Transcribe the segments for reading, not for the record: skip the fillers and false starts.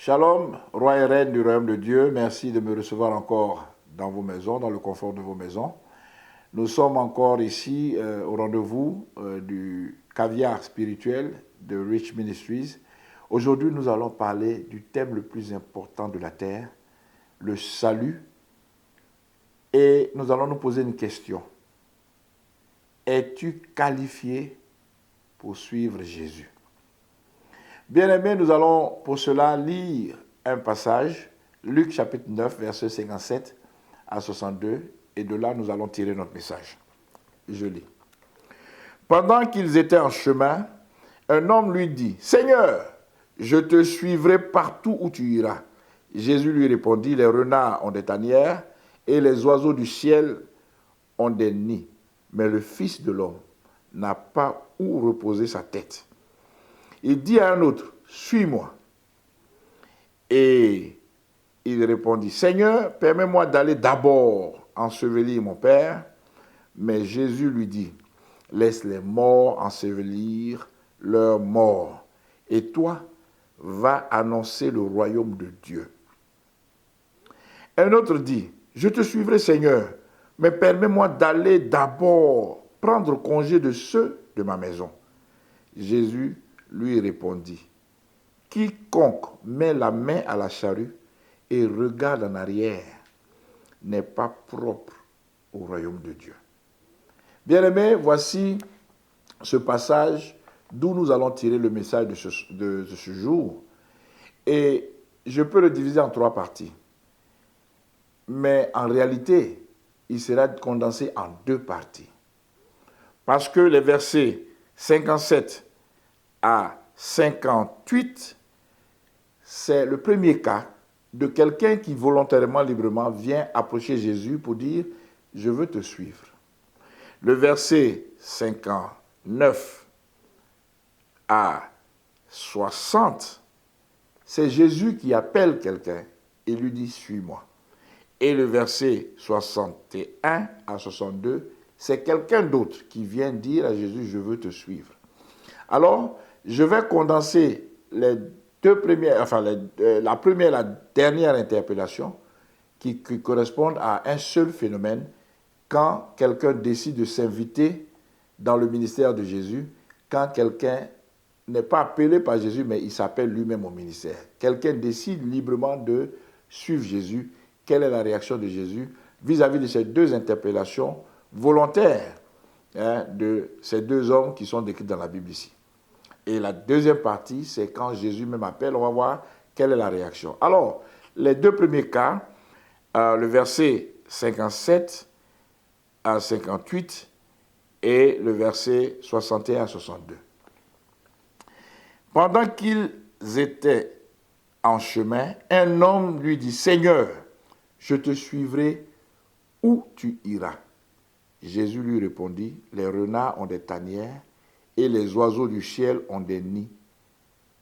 Shalom, roi et reine du royaume de Dieu, merci de me recevoir encore dans vos maisons, dans le confort de vos maisons. Nous sommes encore ici au rendez-vous du caviar spirituel de Rich Ministries. Aujourd'hui, nous allons parler du thème le plus important de la terre, le salut. Et nous allons nous poser une question. Es-tu qualifié pour suivre Jésus? Bien-aimés, nous allons pour cela lire un passage, Luc chapitre 9, versets 57 à 62, et de là nous allons tirer notre message. Je lis. Pendant qu'ils étaient en chemin, un homme lui dit, « Seigneur, je te suivrai partout où tu iras. » Jésus lui répondit, « Les renards ont des tanières et les oiseaux du ciel ont des nids, mais le Fils de l'homme n'a pas où reposer sa tête. » Il dit à un autre, « Suis-moi. » Et il répondit, « Seigneur, permets-moi d'aller d'abord ensevelir mon Père. » Mais Jésus lui dit, « Laisse les morts ensevelir leurs morts. Et toi, va annoncer le royaume de Dieu. » Un autre dit, « Je te suivrai, Seigneur, mais permets-moi d'aller d'abord prendre congé de ceux de ma maison. » Jésus lui répondit, « Quiconque met la main à la charrue et regarde en arrière n'est pas propre au royaume de Dieu. » Bien-aimés, voici ce passage d'où nous allons tirer le message de ce jour. Et je peux le diviser en 3 parties. Mais en réalité, il sera condensé en 2 parties. Parce que les versets 57 à 58, c'est le premier cas de quelqu'un qui volontairement, librement vient approcher Jésus pour dire « Je veux te suivre ». Le verset 59 à 60, c'est Jésus qui appelle quelqu'un et lui dit « Suis-moi ». Et le verset 61 à 62, c'est quelqu'un d'autre qui vient dire à Jésus « Je veux te suivre ». Alors, je vais condenser les 2 premières, la première et la dernière interpellation qui correspondent à un seul phénomène quand quelqu'un décide de s'inviter dans le ministère de Jésus, quand quelqu'un n'est pas appelé par Jésus, mais il s'appelle lui-même au ministère. Quelqu'un décide librement de suivre Jésus. Quelle est la réaction de Jésus vis-à-vis de ces 2 interpellations volontaires de ces 2 hommes qui sont décrits dans la Bible ici? Et la deuxième partie, c'est quand Jésus même appelle, on va voir quelle est la réaction. Alors, les 2 premiers cas, le verset 57 à 58 et le verset 61 à 62. Pendant qu'ils étaient en chemin, un homme lui dit, « Seigneur, je te suivrai où tu iras. » Jésus lui répondit, « Les renards ont des tanières et les oiseaux du ciel ont des nids,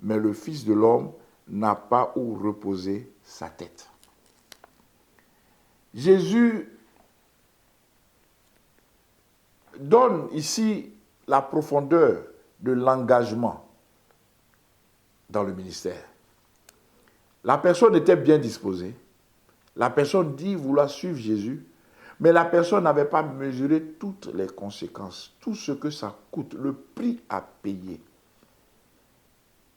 mais le Fils de l'homme n'a pas où reposer sa tête. » Jésus donne ici la profondeur de l'engagement dans le ministère. La personne était bien disposée. La personne dit vouloir suivre Jésus, mais la personne n'avait pas mesuré toutes les conséquences, tout ce que ça coûte, le prix à payer.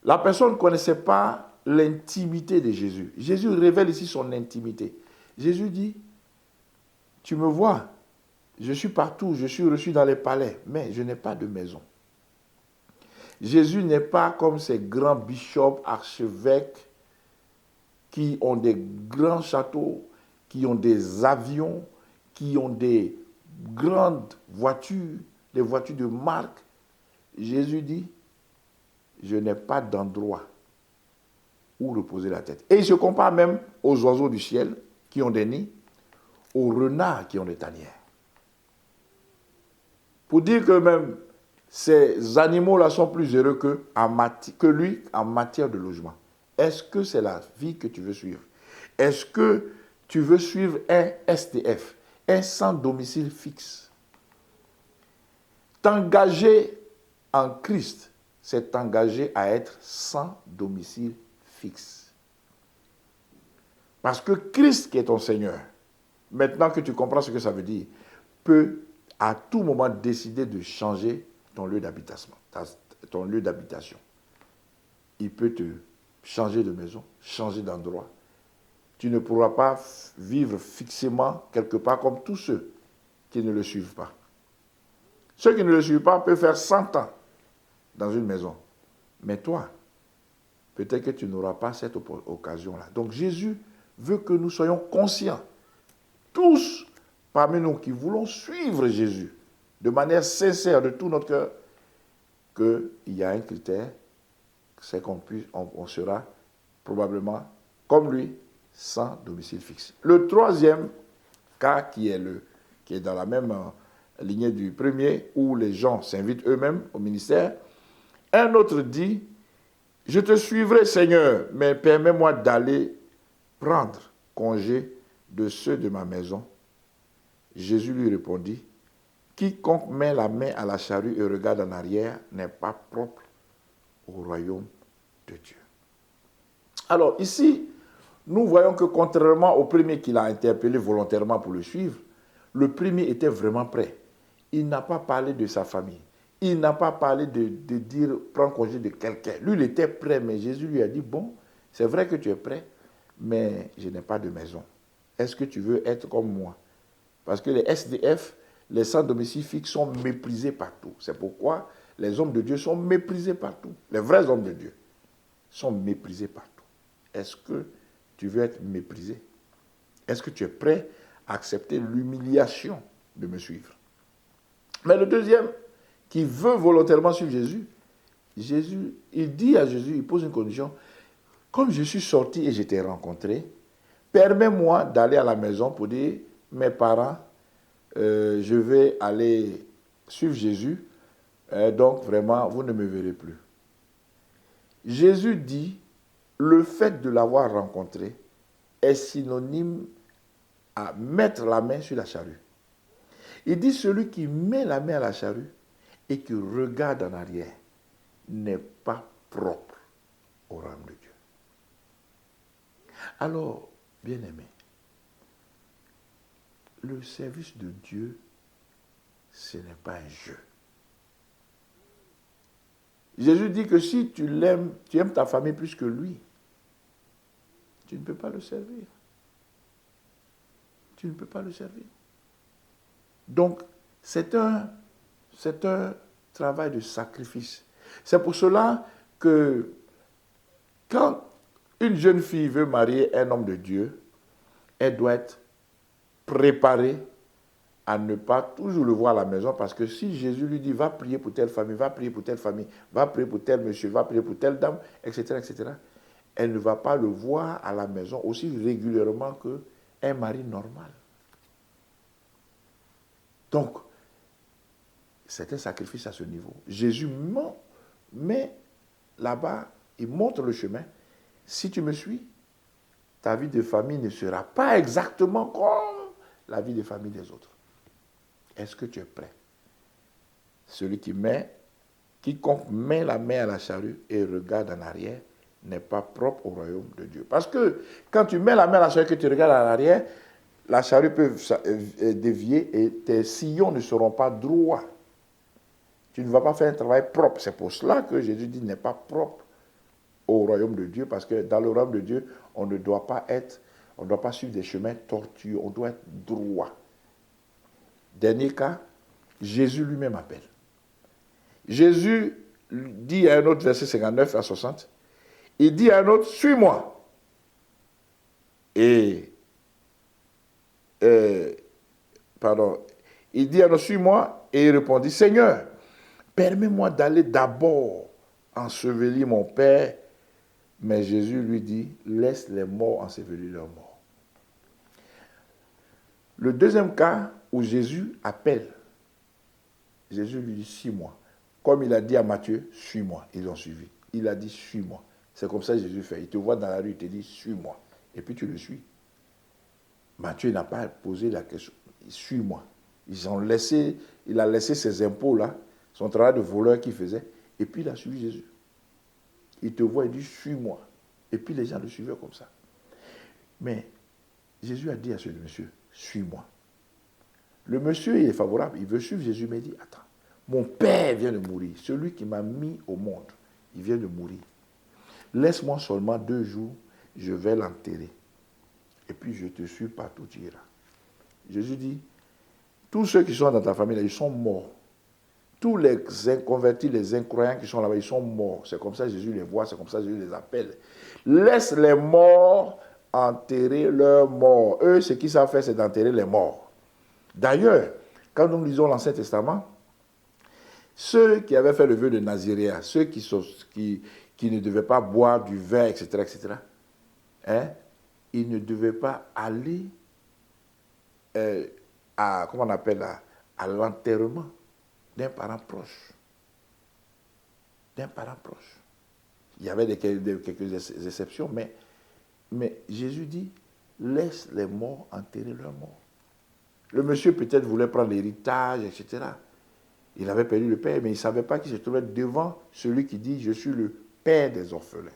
La personne ne connaissait pas l'intimité de Jésus. Jésus révèle ici son intimité. Jésus dit, « Tu me vois, je suis partout, je suis reçu dans les palais, mais je n'ai pas de maison. » Jésus n'est pas comme ces grands bishops, archevêques, qui ont des grands châteaux, qui ont des avions, qui ont des grandes voitures, des voitures de marque. Jésus dit, je n'ai pas d'endroit où reposer la tête. Et il se compare même aux oiseaux du ciel qui ont des nids, aux renards qui ont des tanières. Pour dire que même ces animaux-là sont plus heureux que lui en matière de logement. Est-ce que c'est la vie que tu veux suivre? Est-ce que tu veux suivre un SDF, un sans domicile fixe? T'engager en Christ, c'est t'engager à être sans domicile fixe. Parce que Christ, qui est ton Seigneur, maintenant que tu comprends ce que ça veut dire, peut à tout moment décider de changer ton lieu d'habitation. Ton lieu d'habitation. Il peut te changer de maison, changer d'endroit. Tu ne pourras pas vivre fixement quelque part comme tous ceux qui ne le suivent pas. Ceux qui ne le suivent pas peuvent faire 100 ans dans une maison. Mais toi, peut-être que tu n'auras pas cette occasion-là. Donc Jésus veut que nous soyons conscients, tous parmi nous qui voulons suivre Jésus, de manière sincère, de tout notre cœur, qu'il y a un critère, c'est qu'on sera probablement, comme lui, sans domicile fixe. Le troisième cas, qui est dans la même lignée du premier, où les gens s'invitent eux-mêmes au ministère, un autre dit, « Je te suivrai, Seigneur, mais permets-moi d'aller prendre congé de ceux de ma maison. » Jésus lui répondit, « Quiconque met la main à la charrue et regarde en arrière n'est pas propre au royaume de Dieu. » Alors ici, nous voyons que contrairement au premier qu'il a interpellé volontairement pour le suivre, le premier était vraiment prêt. Il n'a pas parlé de sa famille. Il n'a pas parlé de dire prends congé de quelqu'un. Lui, il était prêt, mais Jésus lui a dit, bon, c'est vrai que tu es prêt, mais je n'ai pas de maison. Est-ce que tu veux être comme moi? Parce que les SDF, les sans domicile fixe, sont méprisés partout. C'est pourquoi les hommes de Dieu sont méprisés partout. Les vrais hommes de Dieu sont méprisés partout. Est-ce que tu veux être méprisé? Est-ce que tu es prêt à accepter l'humiliation de me suivre? Mais le deuxième, qui veut volontairement suivre Jésus, il dit à Jésus, il pose une condition, comme je suis sorti et je t'ai rencontré, permets-moi d'aller à la maison pour dire, mes parents, je vais aller suivre Jésus, donc vraiment, vous ne me verrez plus. Jésus dit, le fait de l'avoir rencontré est synonyme à mettre la main sur la charrue. Il dit, celui qui met la main à la charrue et qui regarde en arrière n'est pas propre au royaume de Dieu. Alors, bien-aimés, le service de Dieu, ce n'est pas un jeu. Jésus dit que si tu l'aimes, tu aimes ta famille plus que lui, tu ne peux pas le servir. Tu ne peux pas le servir. Donc, c'est un travail de sacrifice. C'est pour cela que quand une jeune fille veut marier un homme de Dieu, elle doit être préparée à ne pas toujours le voir à la maison, parce que si Jésus lui dit, va prier pour telle famille, va prier pour telle famille, va prier pour tel monsieur, va prier pour telle dame, etc., etc., elle ne va pas le voir à la maison aussi régulièrement qu'un mari normal. Donc, c'est un sacrifice à ce niveau. Jésus met là-bas, il montre le chemin. Si tu me suis, ta vie de famille ne sera pas exactement comme la vie de famille des autres. Est-ce que tu es prêt? Quiconque met la main à la charrue et regarde en arrière n'est pas propre au royaume de Dieu. Parce que quand tu mets la main à la charrue et que tu regardes en arrière, la charrue peut dévier et tes sillons ne seront pas droits. Tu ne vas pas faire un travail propre. C'est pour cela que Jésus dit n'est pas propre au royaume de Dieu, parce que dans le royaume de Dieu, on ne doit pas suivre des chemins tortueux, on doit être droit. Dernier cas, Jésus lui-même appelle. Jésus dit à un autre, verset 59 à 60, il dit à un autre, suis-moi. Il dit à un autre, suis-moi, et il répondit, Seigneur, permets-moi d'aller d'abord ensevelir mon Père. Mais Jésus lui dit, laisse les morts ensevelir leurs morts. Le deuxième cas où Jésus appelle, Jésus lui dit, suis-moi. Comme il a dit à Matthieu, suis-moi. Ils l'ont suivi. Il a dit, suis-moi. C'est comme ça que Jésus fait. Il te voit dans la rue, il te dit, suis-moi. Et puis tu le suis. Matthieu n'a pas posé la question, suis-moi. Il a laissé ses impôts là, son travail de voleur qu'il faisait, et puis il a suivi Jésus. Il te voit et dit, suis-moi. Et puis les gens le suivaient comme ça. Mais Jésus a dit à ce monsieur, suis-moi. Le monsieur, il est favorable, il veut suivre Jésus, mais il dit, attends, mon père vient de mourir, celui qui m'a mis au monde, il vient de mourir. Laisse-moi seulement 2 jours, je vais l'enterrer. Et puis je te suis partout, tu iras. Jésus dit, tous ceux qui sont dans ta famille, là, ils sont morts. Tous les inconvertis, les incroyants qui sont là-bas, ils sont morts. C'est comme ça que Jésus les voit, c'est comme ça que Jésus les appelle. Laisse les morts enterrer leurs morts. Eux, ce qu'ils savent faire, c'est d'enterrer les morts. D'ailleurs, quand nous lisons l'Ancien Testament, ceux qui avaient fait le vœu de Naziréa, ceux qui ne devaient pas boire du vin, etc., hein, ils ne devaient pas aller comment on appelle, à l'enterrement d'un parent proche. D'un parent proche. Il y avait quelques exceptions, mais Jésus dit, laisse les morts enterrer leurs morts. Le monsieur peut-être voulait prendre l'héritage, etc. Il avait perdu le père, mais il ne savait pas qu'il se trouvait devant celui qui dit, je suis le père des orphelins.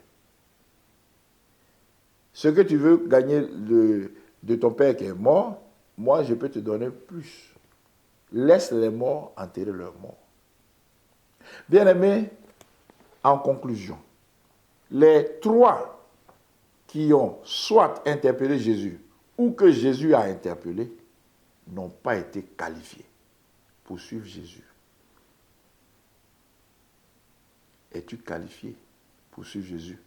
Ce que tu veux gagner de ton père qui est mort, moi je peux te donner plus. Laisse les morts enterrer leurs morts. Bien-aimés, en conclusion, les 3 qui ont soit interpellé Jésus ou que Jésus a interpellé n'ont pas été qualifiés pour suivre Jésus. Es-tu qualifié pour suivre Jésus?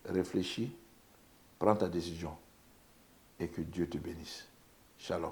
Réfléchis, prends ta décision et que Dieu te bénisse. Shalom.